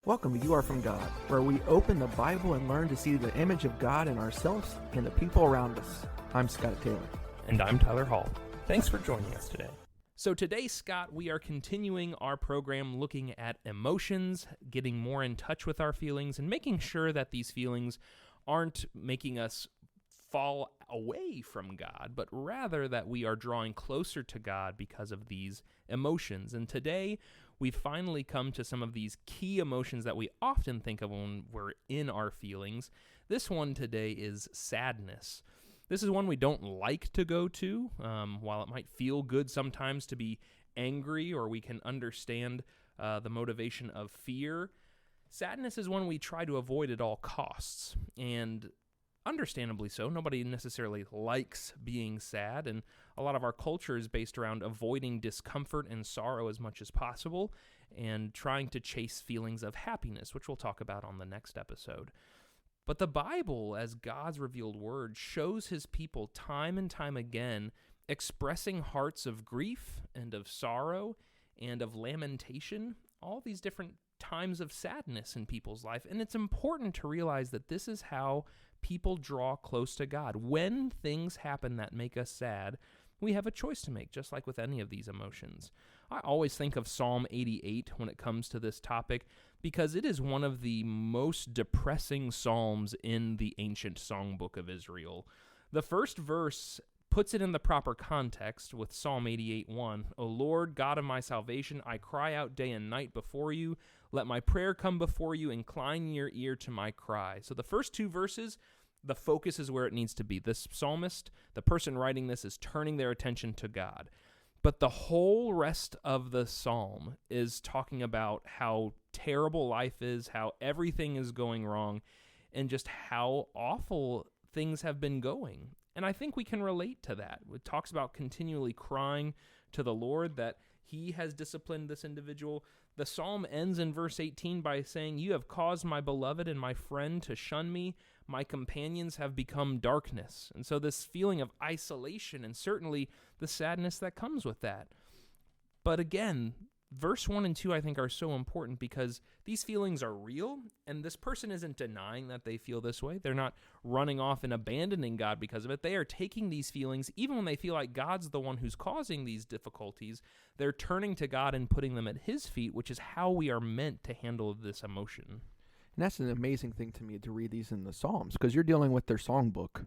Welcome to You Are From God, where we open the Bible and learn to see the image of God in ourselves and the people around us. I'm Scott Taylor. And I'm Tyler Hall. Thanks for joining us today. So today, Scott, we are continuing our program looking at emotions, getting more in touch with our feelings, and making sure that these feelings aren't making us fall away from God, but rather that we are drawing closer to God because of these emotions. And today, we finally come to some of these key emotions that we often think of when we're in our feelings. This one today is sadness. This is one we don't like to go to. While it might feel good sometimes to be angry, or we can understand the motivation of fear, sadness is one we try to avoid at all costs. And understandably so. Nobody necessarily likes being sad, and a lot of our culture is based around avoiding discomfort and sorrow as much as possible and trying to chase feelings of happiness, which we'll talk about on the next episode. But the Bible, as God's revealed word, shows his people time and time again expressing hearts of grief and of sorrow and of lamentation, all these different times of sadness in people's life. And it's important to realize that this is how people draw close to God. When things happen that make us sad, we have a choice to make, just like with any of these emotions. I always think of Psalm 88 when it comes to this topic, because it is one of the most depressing psalms in the ancient songbook of Israel. The first verse puts it in the proper context with Psalm 88:1. O Lord, God of my salvation, I cry out day and night before you. Let my prayer come before you. Incline your ear to my cry. So the first two verses, the focus is where it needs to be. This psalmist, the person writing this, is turning their attention to God. But the whole rest of the psalm is talking about how terrible life is, how everything is going wrong, and just how awful things have been going. And I think we can relate to that. It talks about continually crying to the Lord that he has disciplined this individual. The psalm ends in verse 18 by saying, You have caused my beloved and my friend to shun me. My companions have become darkness. And so this feeling of isolation, and certainly the sadness that comes with that. But again, verse 1 and 2, I think, are so important because these feelings are real, and this person isn't denying that they feel this way. They're not running off and abandoning God because of it. They are taking these feelings, even when they feel like God's the one who's causing these difficulties, they're turning to God and putting them at his feet, which is how we are meant to handle this emotion. And that's an amazing thing to me to read these in the Psalms, because you're dealing with their songbook,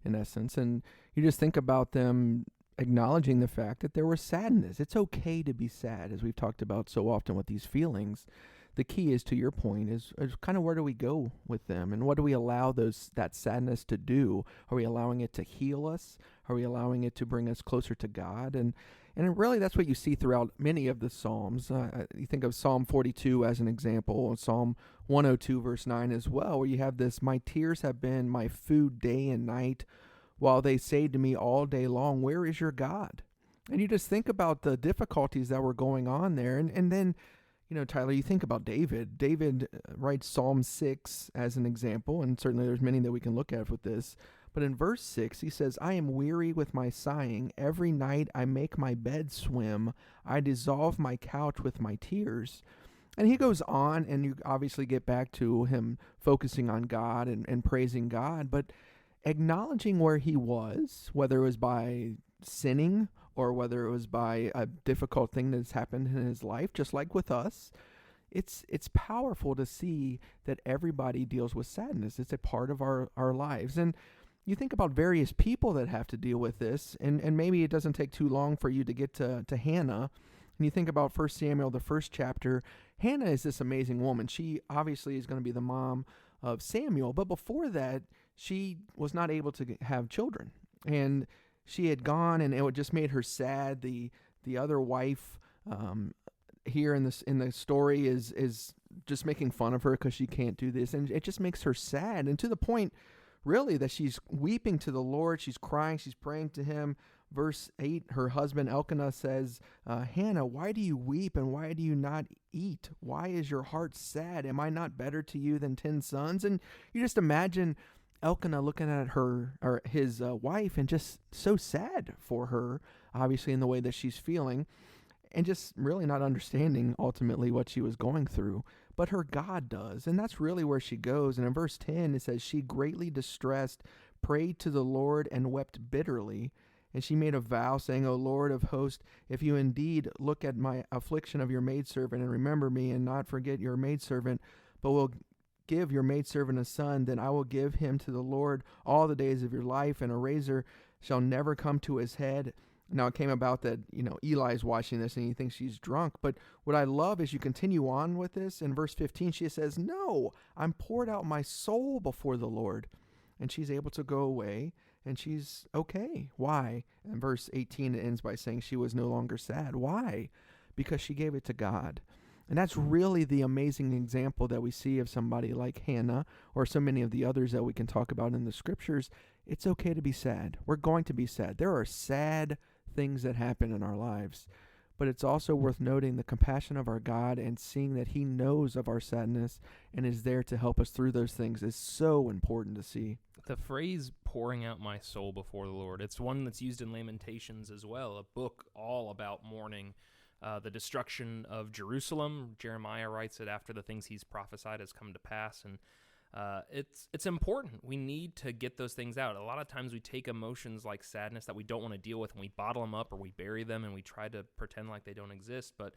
in essence, and you just think about them acknowledging the fact that there was sadness. It's okay to be sad, as we've talked about so often with these feelings. The key is, to your point, is kind of where do we go with them, and what do we allow that sadness to do? Are we allowing it to heal us? Are we allowing it to bring us closer to God? And really, that's what you see throughout many of the Psalms. You think of Psalm 42 as an example, and Psalm 102 verse 9 as well, where you have this, My tears have been my food day and night, while they say to me all day long, where is your God? And you just think about the difficulties that were going on there. And then, Tyler, you think about David. David writes Psalm 6 as an example, and certainly there's many that we can look at with this. But in verse 6, he says, I am weary with my sighing. Every night I make my bed swim. I dissolve my couch with my tears. And he goes on, and you obviously get back to him focusing on God and praising God, but acknowledging where he was, whether it was by sinning or whether it was by a difficult thing that's happened in his life, just like with us. It's powerful to see that everybody deals with sadness. It's a part of our lives. And you think about various people that have to deal with this, and maybe it doesn't take too long for you to get to Hannah. And you think about 1 Samuel, the first chapter. Hannah is this amazing woman. She obviously is going to be the mom of Samuel, but before that, she was not able to have children. And she had gone, and it just made her sad. The other wife here in the story is just making fun of her because she can't do this, and it just makes her sad, and to the point, really, that she's weeping to the Lord. She's crying. She's praying to him. Verse 8, her husband Elkanah says, Hannah, why do you weep, and why do you not eat? Why is your heart sad? Am I not better to you than 10 sons? And you just imagine Elkanah looking at her, or his wife, and just so sad for her, obviously in the way that she's feeling, and just really not understanding ultimately what she was going through. but her God does. And that's really where she goes. And in verse 10, it says, she greatly distressed, prayed to the Lord, and wept bitterly. And she made a vow, saying, O Lord of hosts, if you indeed look at my affliction of your maidservant, and remember me, and not forget your maidservant, but will give your maidservant a son, then I will give him to the Lord all the days of your life, and a razor shall never come to his head. Now it came about that, Eli's watching this and he thinks she's drunk. But what I love is you continue on with this. In verse 15, she says, no, I'm poured out my soul before the Lord. And she's able to go away and she's okay. Why? In verse 18, it ends by saying she was no longer sad. Why? Because she gave it to God. And that's really the amazing example that we see of somebody like Hannah or so many of the others that we can talk about in the scriptures. It's okay to be sad. We're going to be sad. There are sad things that happen in our lives, but it's also worth noting the compassion of our God and seeing that he knows of our sadness and is there to help us through those things is so important to see. The phrase pouring out my soul before the Lord, it's one that's used in Lamentations as well, a book all about mourning the destruction of Jerusalem. Jeremiah writes it after the things he's prophesied has come to pass, and it's important. We need to get those things out. A lot of times we take emotions like sadness that we don't want to deal with and we bottle them up or we bury them and we try to pretend like they don't exist, but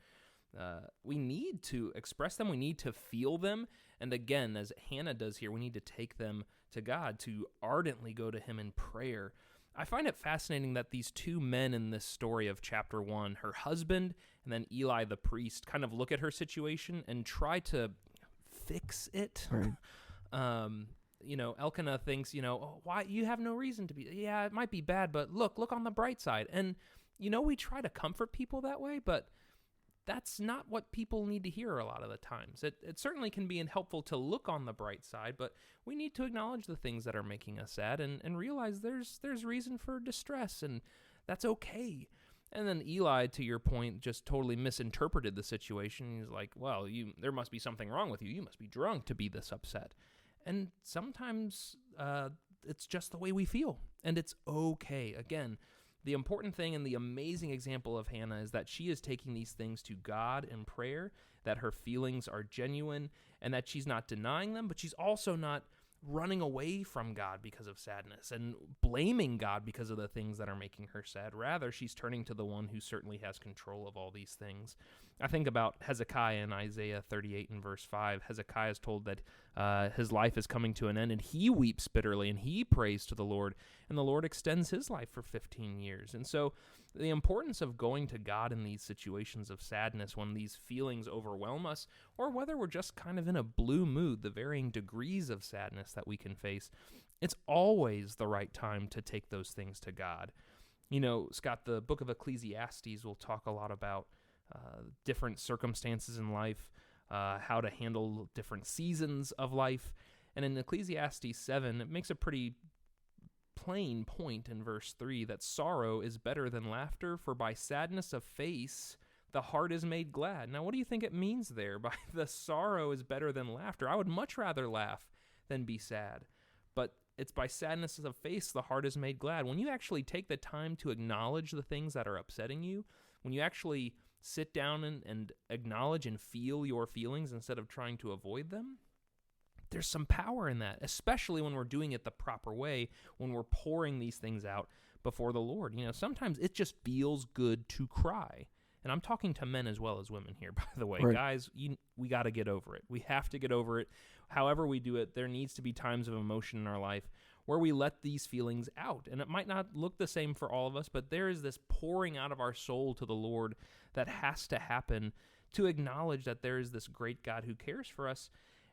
we need to express them. We need to feel them. And again, as Hannah does here, we need to take them to God, to ardently go to him in prayer. I find it fascinating that these two men in this story of chapter 1, her husband and then Eli the priest, kind of look at her situation and try to fix it. Right. Elkanah thinks, why you have no reason to be. Yeah, it might be bad, but look on the bright side. And, we try to comfort people that way, but that's not what people need to hear a lot of the times. It certainly can be helpful to look on the bright side, but we need to acknowledge the things that are making us sad and realize there's reason for distress, and that's okay. And then Eli, to your point, just totally misinterpreted the situation. He's like, well, there must be something wrong with you. You must be drunk to be this upset. And sometimes it's just the way we feel, and it's okay. Again, the important thing and the amazing example of Hannah is that she is taking these things to God in prayer, that her feelings are genuine, and that she's not denying them, but she's also not running away from God because of sadness and blaming God because of the things that are making her sad. Rather, she's turning to the one who certainly has control of all these things. I think about Hezekiah in Isaiah 38 and verse 5. Hezekiah is told that his life is coming to an end, and he weeps bitterly, and he prays to the Lord, and the Lord extends his life for 15 years. And so the importance of going to God in these situations of sadness, when these feelings overwhelm us, or whether we're just kind of in a blue mood, the varying degrees of sadness that we can face, it's always the right time to take those things to God. Scott, the book of Ecclesiastes will talk a lot about different circumstances in life, how to handle different seasons of life. And in Ecclesiastes 7, it makes a pretty plain point in verse 3 that sorrow is better than laughter, for by sadness of face the heart is made glad. Now, what do you think it means there by the sorrow is better than laughter? I would much rather laugh than be sad. But it's by sadness of face the heart is made glad. When you actually take the time to acknowledge the things that are upsetting you, when you actually sit down and acknowledge and feel your feelings instead of trying to avoid them, there's some power in that, especially when we're doing it the proper way, when we're pouring these things out before the Lord. Sometimes it just feels good to cry. And I'm talking to men as well as women here, by the way. Right. Guys, we got to get over it. We have to get over it. However we do it, there needs to be times of emotion in our life where we let these feelings out. And it might not look the same for all of us, but there is this pouring out of our soul to the Lord that has to happen to acknowledge that there is this great God who cares for us,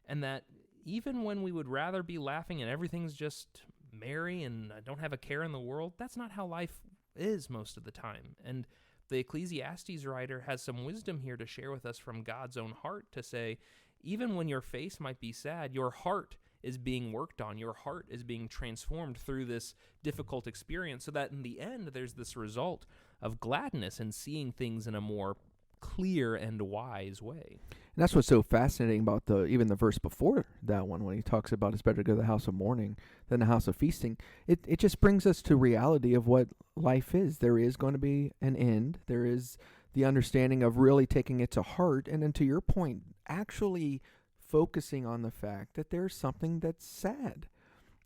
and that even when we would rather be laughing and everything's just merry and I don't have a care in the world, that's not how life is most of the time. And the Ecclesiastes writer has some wisdom here to share with us from God's own heart to say, even when your face might be sad, your heart is being worked on. Your heart is being transformed through this difficult experience so that in the end, there's this result of gladness and seeing things in a more clear and wise way. And that's what's so fascinating about even the verse before that one, when he talks about it's better to go to the house of mourning than the house of feasting. It just brings us to reality of what life is. There is going to be an end. There is the understanding of really taking it to heart. And then to your point, actually focusing on the fact that there's something that's sad.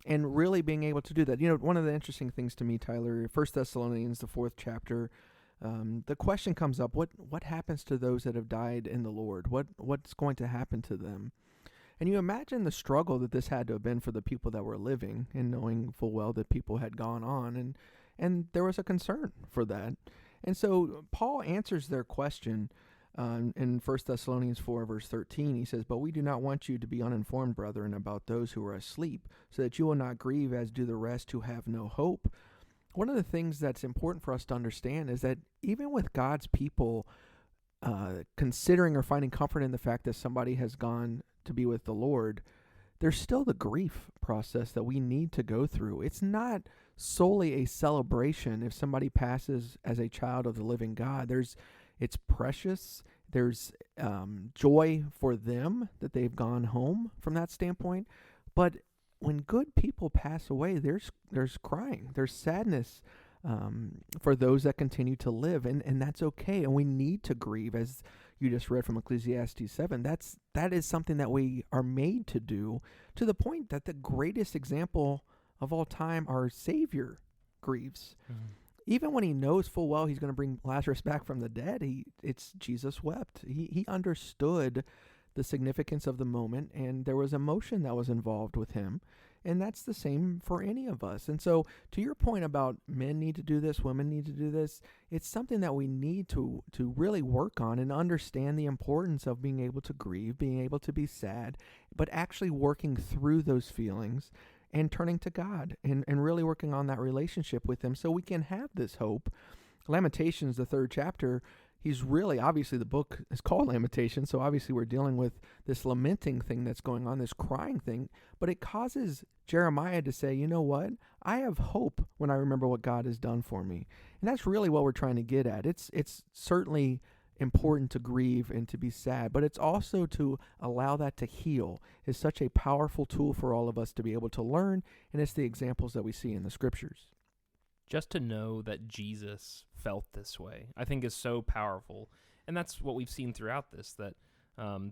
And really being able to do that. One of the interesting things to me, Tyler, 1 Thessalonians, the 4th chapter, the question comes up, what happens to those that have died in the Lord? What's going to happen to them? And you imagine the struggle that this had to have been for the people that were living and knowing full well that people had gone on. And there was a concern for that. And so Paul answers their question in 1 Thessalonians 4, verse 13. He says, "But we do not want you to be uninformed, brethren, about those who are asleep, so that you will not grieve as do the rest who have no hope." One of the things that's important for us to understand is that even with God's people considering or finding comfort in the fact that somebody has gone to be with the Lord, there's still the grief process that we need to go through. It's not solely a celebration if somebody passes as a child of the living God. It's precious. There's joy for them that they've gone home from that standpoint. But when good people pass away, there's crying. There's sadness for those that continue to live, and that's okay. And we need to grieve, as you just read from Ecclesiastes 7. That is something that we are made to do, to the point that the greatest example of all time, our Savior, grieves. Mm-hmm. Even when he knows full well he's going to bring Lazarus back from the dead, it's Jesus wept. He understood the significance of the moment, and there was emotion that was involved with him. And that's the same for any of us. And so to your point about men need to do this, women need to do this, it's something that we need to really work on and understand the importance of being able to grieve, being able to be sad, but actually working through those feelings and turning to God and really working on that relationship with him so we can have this hope. Lamentations, the 3rd chapter, he's really, obviously the book is called Lamentations, so obviously we're dealing with this lamenting thing that's going on, this crying thing, but it causes Jeremiah to say, you know what? I have hope when I remember what God has done for me. And that's really what we're trying to get at. It's certainly important to grieve and to be sad, but it's also to allow that to heal is such a powerful tool for all of us to be able to learn, and it's the examples that we see in the scriptures. Just to know that Jesus felt this way, I think is so powerful. And that's what we've seen throughout this, that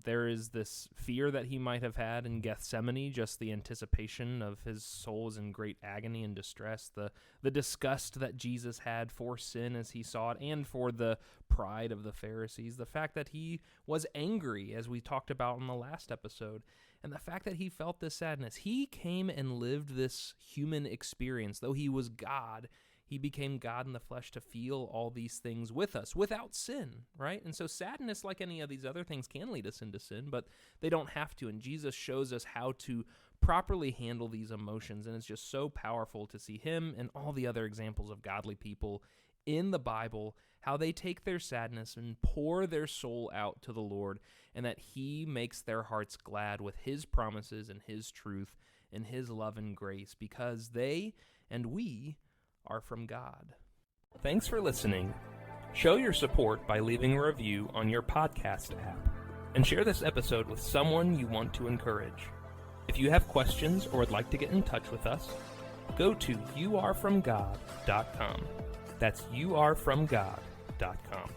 there is this fear that he might have had in Gethsemane, just the anticipation of his soul is in great agony and distress, the disgust that Jesus had for sin as he saw it, and for the pride of the Pharisees, the fact that he was angry, as we talked about in the last episode, and the fact that he felt this sadness. He came and lived this human experience. Though he was God, he became God in the flesh to feel all these things with us without sin, right? And so sadness, like any of these other things, can lead us into sin, but they don't have to. And Jesus shows us how to properly handle these emotions. And it's just so powerful to see him and all the other examples of godly people in the Bible, how they take their sadness and pour their soul out to the Lord, and that he makes their hearts glad with his promises and his truth and his love and grace, because they and we are from God. Thanks for listening. Show your support by leaving a review on your podcast app, and share this episode with someone you want to encourage. If you have questions or would like to get in touch with us, go to youarefromgod.com. That's youarefromgod.com.